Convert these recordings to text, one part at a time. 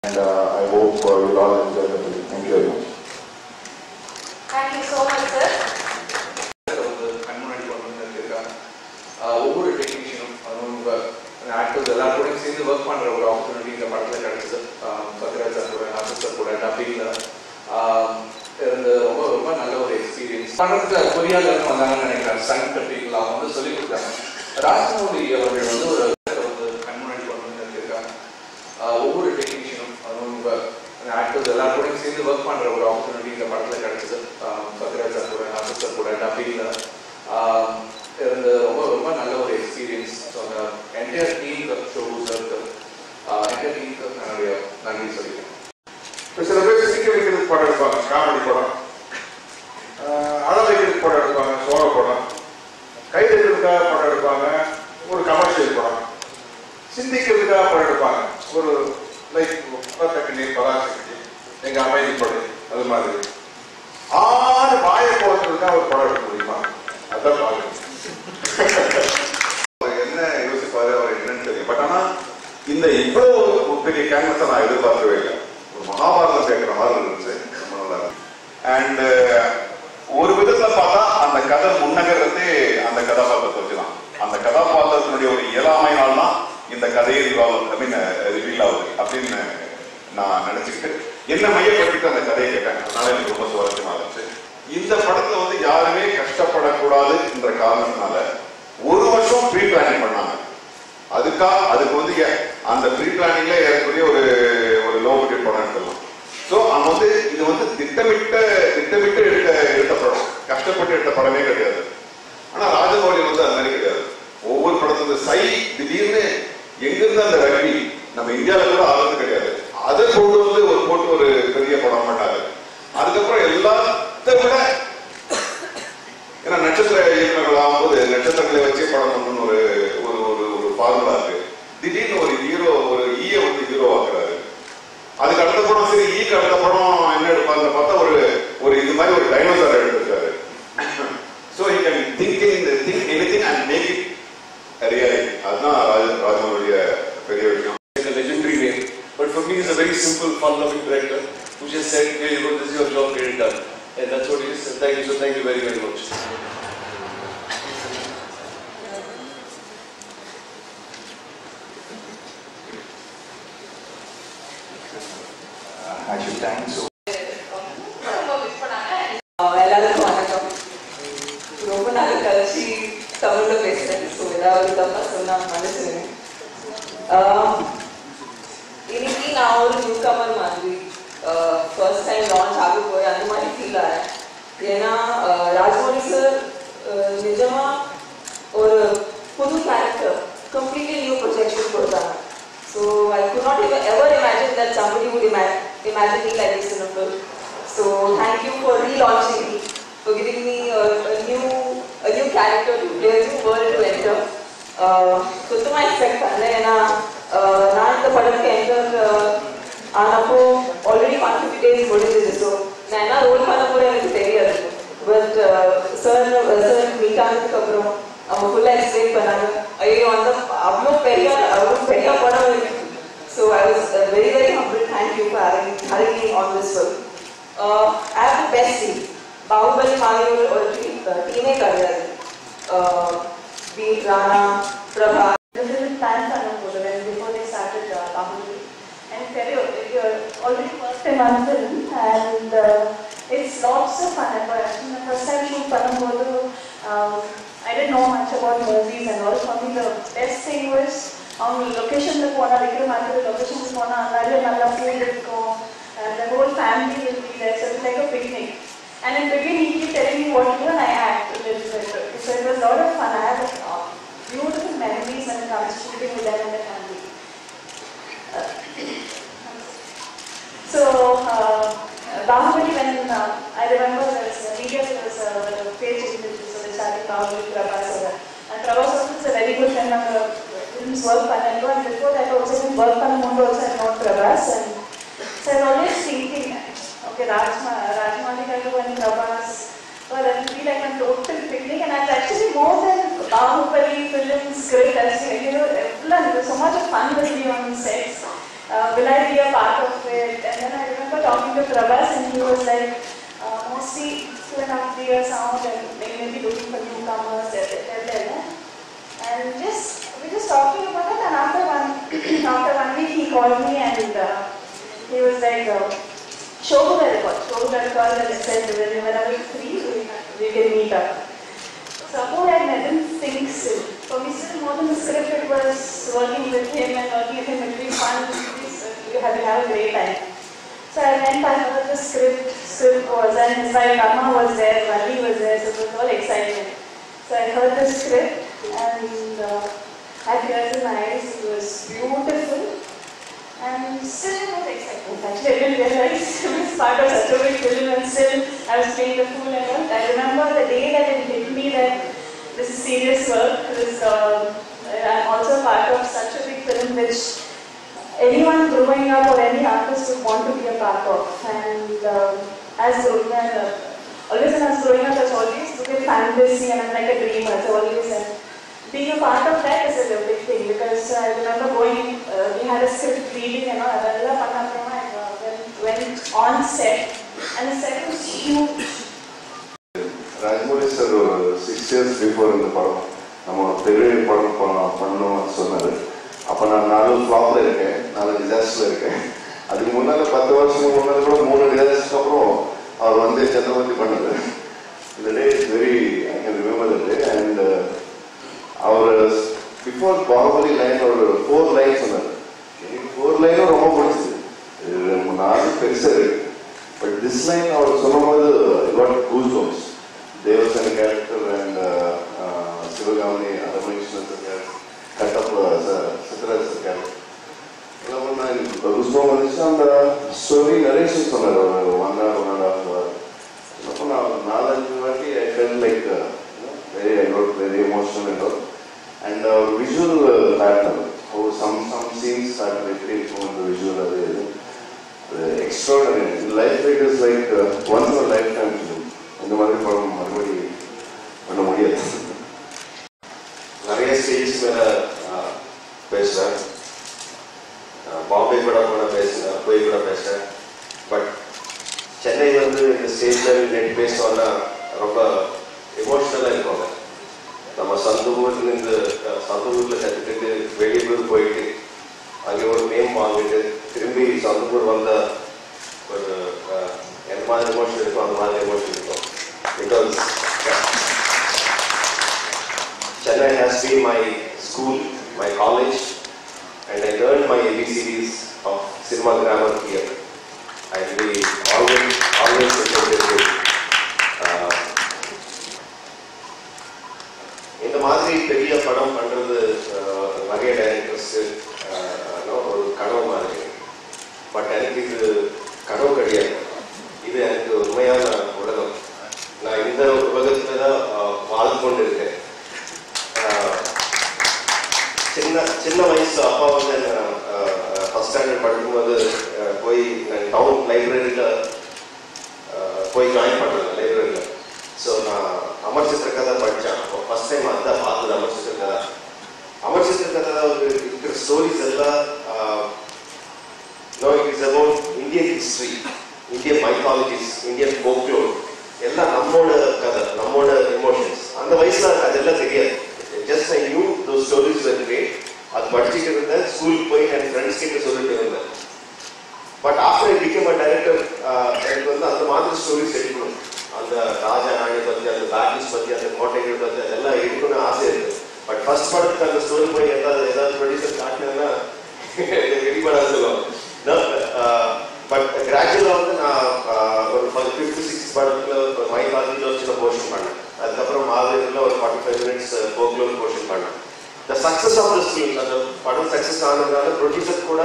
And I hope you'll all enjoy the film. Thank you very much. Thank you so much, sir. ஒவ்வொரு டெக்னீஷியனும் அவங்க actors எல்லாருக்கூடையும் சேர்ந்து work பண்ணுற ஒரு opportunity இந்த படத்தில் கிடைச்சது. சத்யராஜ் சார் கூட, ஆசிஸ் சார் கூட டப்பிங்கில் இருந்து ரொம்ப ரொம்ப நல்ல ஒரு எக்ஸ்பீரியன்ஸ். படத்துக்கு பொறியாளர் வந்தாங்கன்னு நினைக்கிறேன். சன் டப்பிங்கில் அவங்க வந்து சொல்லிக் கொடுத்தாங்க. ராஜமௌலி அவர்கள் வந்து ஒரு கண்முன்னாடி கொண்டு வந்து இருக்காங்க. ஒவ்வொரு டெக்னீஷியனும் அவங்க ஆக்டர்ஸ் எல்லாருக்கூடையும் சேர்ந்து ஒர்க் பண்ணுற ஒரு ஆப்பர்ச்சுனிட்டி இந்த படத்தில் கிடைச்சது. சத்யராஜ் சார் கூட, ஆசிஸ் சார் கூட டப்பிங்கில் இருந்து ரொம்ப ரொம்ப நல்ல ஒரு எக்ஸ்பீரியன்ஸ். ஸோ அந்த என்டையர் டீம் ஷோஸ் என்டையர் டீமுக்கு என்னுடைய நன்றி சொல்லிக்கிறேன். இப்போ சில பேர் சிரிக்க வைக்கிறதுக்கு படம் எடுப்பாங்க, காமெடி படம், அழ வைக்கிறதுக்கு படம் எடுப்பாங்க, சோழ படம், கை தட்டுறதுக்காக படம் எடுப்பாங்க, ஒரு கமர்ஷியல் படம், சிந்திக்கிறதுக்காக படம் எடுப்பாங்க, ஒரு லைக் பராசக்தி, பராசக்தி, எங்க அமைதி படம், அது மாதிரி 6 வாயை போகிறதுக்காக ஒரு படம் எடுக்க முடியுமா? அதான் பாருங்க. என்ன யோசிப்பாரு அவர் என்னன்னு தெரியும். பட் ஆனா இந்த இவ்வளவு பெரிய கேன்வஸை நான் எதிர்பார்க்கவே இல்லை. ஒரு மகாபாரதம் கேட்கிற மாதிரி இருந்துச்சு. ரொம்ப நல்லா இருக்கு. அண்ட் ஒரு விதத்துல பார்த்தா அந்த கதை முன்னகரத்தே அந்த கதாபாத்திரத்தை வச்சுதான். அந்த கதாபாத்திரத்தினுடைய ஒரு இயலாமையினால் தான் இந்த கதையை ரிவீல் ஆகுது அப்படின்னு நான் நினைச்சுக்கிட்டு என்ன மையப்படுத்திட்டு அந்த கதையை கேட்டேன். அதனால எனக்கு ரொம்ப சுவாரஸ்யமா இருந்துச்சு. இந்த படத்துல வந்து யாருமே கஷ்டப்படக்கூடாது என்ற காரணத்தினால 1 வருஷம் ப்ரீ பிளானிங் பண்ணாங்க. அதுக்கு வந்து அந்த ப்ரீ பிளானிங்ல ஏறக்கூடிய ஒரு லோ பட்ஜெட் படம் எடுத்துடலாம். ஸோ அவங்க வந்து இது வந்து திட்டமிட்டு எடுத்த படம், கஷ்டப்பட்டு எடுத்த படமே கிடையாது. ஆனா ராஜமௌலி வந்து அது மாதிரி கிடையாது. ஒவ்வொரு படத்துல சை திடீர்னு எங்கிருந்து அந்த ரவி நம்ம இந்தியாவில கூட ஆகிறது கிடையாது. அதை கொண்டு வந்து போட்டு ஒரு பெரிய படம் பண்ணாரு. அதுக்கப்புறம் எல்லாத்த விட ஏன்னா நட்சத்திர இயக்குநர்கள் ஆகும்போது நட்சத்திரங்களை வச்சே படம் பண்ணணும்னு ஒரு ஃபார்முலா இருக்கு. திடீர்னு ஒரு ஹீரோ ஒரு ஈய வந்து ஹீரோ ஆக்குறாரு. அதுக்கு அடுத்த படம் சரி ஈக்கு அடுத்த படம் என்ன எடுப்பாங்க பார்த்தா ஒரு இது மாதிரி ஒரு டைனோசர் எடுத்திருக்காரு. So he can think anything and make it a reality. அதுதான் ராஜமௌலியுடைய பெரிய விஷயம். It's a legendary name, but for me he's a very simple, fun-loving director who just said, "Hey, you know, this is your job, get it done," and that's what it is. And thank you, so thank you very very much. Actually, thanks. எல்லாருக்கும் வணக்கம். ரொம்ப நாள் கழிச்சு தமிழ்ல பேசுறேன். So ஏதாவது தப்பா சொன்னா மன்னிச்சிருங்க. இன்னைக்கு நான் ஒரு நியூ கமர் மாதிரி ஃபர்ஸ்ட் டைம் லான்ச் ஆக போய் அந்த மாதிரி ஃபீல் ஆகிறேன். ஏன்னா ராஜமௌலி சார் நிஜமா ஒரு புது கேரக்டர், கம்ப்ளீட்லி நியூ ப்ரொஜெக்ஷன் கொடுத்தாங்க. So I could not ever imagine that somebody would imagine me like this in a film. So thank you for relaunching me, for giving me a new character to play, a new world to enter. சுத்தமா expect பண்ணல. ஏன்னா நான் இந்த படத்துக்கு enter ஆனப்போ already 150 days முடிஞ்சிது. So நான் என்ன role பண்ண கூட எனக்கு தெரியாது. பட் சார் மீட் ஆனதுக்கு அப்புறம் அவங்க ஃபுல்லாக எக்ஸ்பிளைன் பண்ணாங்க. ஐயோ அந்த அவ்வளோ பெரிய படம் இருக்கு. So I was very very humble. Thank you for having me on this film. I have the best team. Baahubali மாதிரி ஒரு டீமே கிடையாது. பீட் ராணா, பிரபா plans பண்ணும்போது before they started Bahubali, and already first time on film, and it's lots of fun. The first time shoot பண்ணும்போது I didn't know much about movies and all. For me the best thing was அவங்க லொகேஷன்ல போனா விக்ரமாதிரி லொகேஷனுக்கு போனா நிறைய நல்லா food இருக்கும். The whole family will be there, so it's like a picnic. And in the beginning he kept telling me what to do and I act a little bit. So it was a lot of fun. I have beautiful memories when it comes to shooting with them and the family. So Bahubali, when I remember this media was a page interview, so they started Bahubali Prabhas, and Prabhas was a very good friend of films work panel, and before that also in work panel also I know Prabhas, and so I was always thinking, okay, Rajmali Garu and Prabhas, well, that would be like a total picnic, and it's actually more than Bahubali film script. As you know, there was so much of fun with me on sets. will I be a part of it? And then I remember talking to Prabhas and he was like, mostly 2.5 years out and they may be looking for newcomers, and we're just talking about it, and after one week he called me and he was like, Shogu got called and said, whenever you're free, we can meet up. So who had met him think still. For me still more than the script, it was working with him and working with him, it would be fun, we have a great time. So I went, I heard the script was, and his wife Amma was there, Valli was there, so it was all excitement. So I heard the script and I had tears in my eyes, it was beautiful. And still it was exciting. Actually, I didn't realize it was part of such a big film and still I was playing the fool and all. I remember the day that it hit me that this is serious work. I'm also part of such a big film which anyone growing up or any artist would want to be a part of. And always when I was growing up, I was always looking at fantasy and I'm like a dreamer. So always being a part of that is a big thing because I remember going, we had a script reading and all, went on set and the set was huge. Rajmouli sir 6 years before இந்த படம் நம்ம பெரிய படம் பண்ணணும்னு சொன்னாரு. அப்போ நான் 4 ஃப்ளாப்ல இருக்கேன், 4 டிசாஸ்டர்ல இருக்கேன். அதுக்கு முன்னால 10 வருஷத்துக்கு முன்னால கூட 3 டிசாஸ்டருக்கு அப்புறம் அவர் வந்து சந்திரவதி பண்ணது. இந்த day is very I can remember the day. And அவர் பிஃபோர் பாகுபலி லைன் ஒரு 4 லைன் சொன்னார். எனக்கு 4 லைனும் ரொம்ப பிடிச்சது. 4 பெருசா இருக்கு. பட் திஸ் லைன் அவர் சொல்லும்போது got goosebumps. Devasena character and Sivagami அதர்மேஸ்வரன் கேரக்டர் கட்டப் சித்தராஜ் கேரக்டர் எல்லாம் ஒன்றா எனக்கு கூஸ் பம்ப் வந்துச்சு. அந்த ஸ்டோரி நரேஷன் சொன்னார் ஒரு 1.5 hour. அப்போ நான் 4-5 வாட்டி I felt like very emotional and all. And visual pattern, how some scenes start reflecting on the visual extraordinary. In life it is like once in a lifetime film. இந்த மாதிரி படம் மறுபடி பண்ண முடியாது. நிறைய ஸ்டேஜ் மேல பேசுறேன், பாம்பே கூட பேசுறேன், போய் கூட பேசுறேன். பட் சென்னை வந்து இந்த ஸ்டேஜ்ல நெட் பேசணும்னா ரொம்ப எமோஷனலா இருப்பாங்க. நம்ம சொந்த ஊர்ல கற்றுக்கிட்டு வெளியூர் போயிட்டு அங்கே ஒரு நேம் வாங்கிட்டு திரும்பி சொந்த ஊர் வந்த ஒரு எந்த மாதிரி எமோஷன் இருக்கும் அந்த மாதிரி எமோஷன் இருக்கும். Because Chennai has been my school, my college, and I learn my ABCDs of cinema grammar here. I really always இந்த மாதிரி பெரிய படம் பண்றது நிறைய டைரக்டர்ஸ் ஒரு கனவு மாதிரி. பட் எனக்கு இது கனவு கிடையாது, இது எனக்கு உண்மையான உலகம். நான் இந்த உலகத்துல தான் வாழ்ந்து கொண்டு இருக்கேன். சின்ன வயசு அப்பா வந்து என்ன ஃபர்ஸ்ட் ஸ்டாண்டர்ட் படிக்கும்போது போய் டவுன் லைப்ரரியில போய் ஜாயின் பண்ணேன் லைப்ரரியில. ஸோ நான் அமர் சித்திரக்கதை படித்தேன். அப்போ ஃபர்ஸ்ட் டைம் அதுதான் பார்த்தது அமர் சித்திரக்கதை. அமர் சித்திரக்கதை இருக்கிற ஸ்டோரிஸ் எல்லாம் it is about Indian history, Indian mythologies, Indian folklore, எல்லாம் நம்மோட கதை, நம்மோட எமோஷன்ஸ். அந்த வயசுல அதெல்லாம் தெரியாது. Just I knew those stories very great. அது படிச்சுட்டு இருந்தேன், ஸ்கூலுக்கு போய் என் ஃப்ரெண்ட்ஸ் கிட்ட சொல்லிட்டு இருந்தேன். But after I become a director எனக்கு வந்து அந்த மாதிரி ஸ்டோரிஸ் எடுக்கணும். அந்த ராஜா ராணி பற்றி, அந்த பேட்டில்ஸ் பற்றி, அந்த கோட்டைகள் பற்றி அதெல்லாம் எடுக்கணும்னு ஆசை இருக்கு. பட் ஃபர்ஸ்ட் படத்துக்கு அந்த ஸ்டோரி போய் ஏதாவது ப்ரொடியூசர் காட்டினேன்னா வெளிப்படாது சொல்லுவாங்க. பட் கிராஜுவலாக வந்து நான் ஒரு 5th 6th படத்தில் ஒரு மைத்தாலஜியில் ஒரு சின்ன போர்ஷன் பண்ணேன். அதுக்கப்புறம் மாவீரில் ஒரு 45 minutes ஃபோக்லோர் போர்ஷன் பண்ணேன். The success of this film, அந்த படம் சக்ஸஸ் ஆனதுனால ப்ரொடியூசர்ஸ் கூட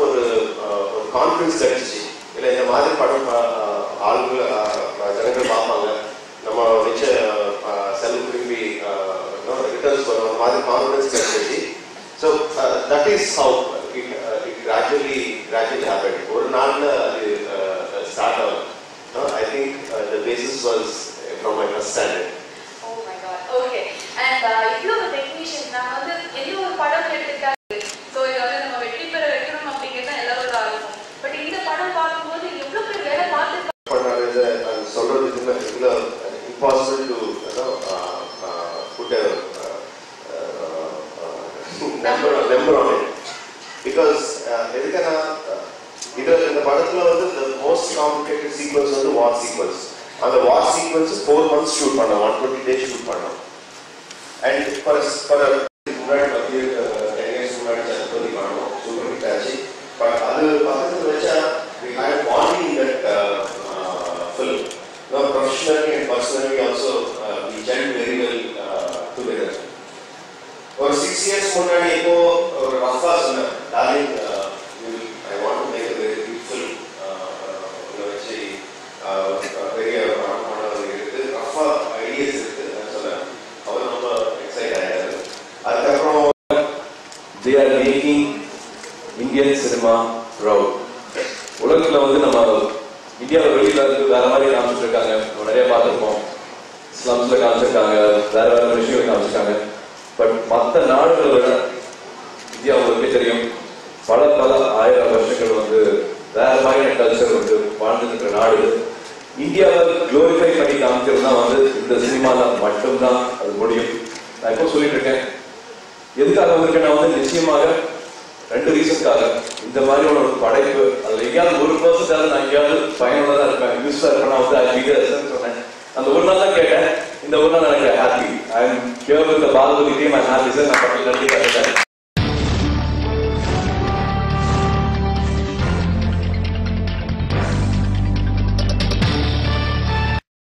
ஒரு கான்ஃபிடன்ஸ் கிடைச்சிச்சு. இல்லை இந்த மாதிரி படம் ஆளுங்கள் ஜனங்கள் பார்ப்பாங்க, நம்ம வச்ச செலவு திரும்பி ரிட்டர்ன்ஸ் வரும், அந்த மாதிரி கான்ஃபிடன்ஸ் கிடைச்சிச்சு. So that is how it gradually happened. ஒரு நாள்ல அது ஸ்டார்ட் ஆகும். I think the basis was from my first standard. Oh my god. Okay. And இவ்வளவு டெக்னீஷியன் நான் வந்து எந்த ஒரு படம் எடுத்துக்கிட்டா ஸோ இது வந்து நம்ம வெற்றி பெற number on it. Because எதுக்குன்னா இந்த படத்துல வந்து the most complicated sequence வந்து war sequence. அந்த war sequence 4 months shoot பண்ணோம், 120 days shoot பண்ணோம். And for முன்னாடி 10 years முன்னாடி சத்பதி பண்ணோம், சூப்பர் ஹிட் ஆச்சு. பட் அது பக்கத்துல வச்சா we had bonding in that film. Now professionally and personally also we gelled very well together. For 6 years முன்னாடி இப்போ ஒரு ரஃபா சொன்னேன், darling I want to make a very beautiful வச்சு பெரிய படம் இருக்கு, ரஃபா ஐடியாஸ் இருக்கு சொன்னேன். அவர் ரொம்ப எக்ஸைட் ஆகிட்டாரு. அதுக்கப்புறம் they are making Indian cinema proud. உலகத்துல வந்து நம்ம இந்தியாவில் வெளியில இருந்து வேற மாதிரி காமிச்சிருக்காங்க, நிறைய பார்த்துருப்போம். ஸ்லம்ஸ்ல காமிச்சிருக்காங்க, வேற வேற விஷயங்கள் காமிச்சிருக்காங்க. பட் மற்ற நாடுகளை விட இந்தியா உங்களுக்கு தெரியும், பல பல ஆயிரம் வருஷங்கள் வந்து வேற மாதிரியான கல்ச்சர் வந்து வாழ்ந்துருக்கிற நாடு. இந்தியாவை குளோரிஃபை பண்ணி காமிக்கிறதுனா வந்து இந்த சினிமால மட்டும்தான் அது முடியும். நான் இப்போ சொல்லிட்டு இருக்கேன், எதுக்காக இருக்கேன்னா வந்து நிச்சயமாக 2 ரீசன்காக. இந்த மாதிரியான ஒரு படைப்பு அதுல எங்கேயாவது 1% நான் எங்கேயாவது பயனுள்ளதா இருப்பேன், யூஸ்ஃபுல்லா இருப்பேன் வந்து அது சொன்னேன். அந்த ஒரு நாள் தான் கேட்டேன். இந்த ஒரு நாள் எனக்கு happy. I am here with the Baahubali team. I happy sir. நான் பக்கத்துல நன்றி காட்டுறேன்.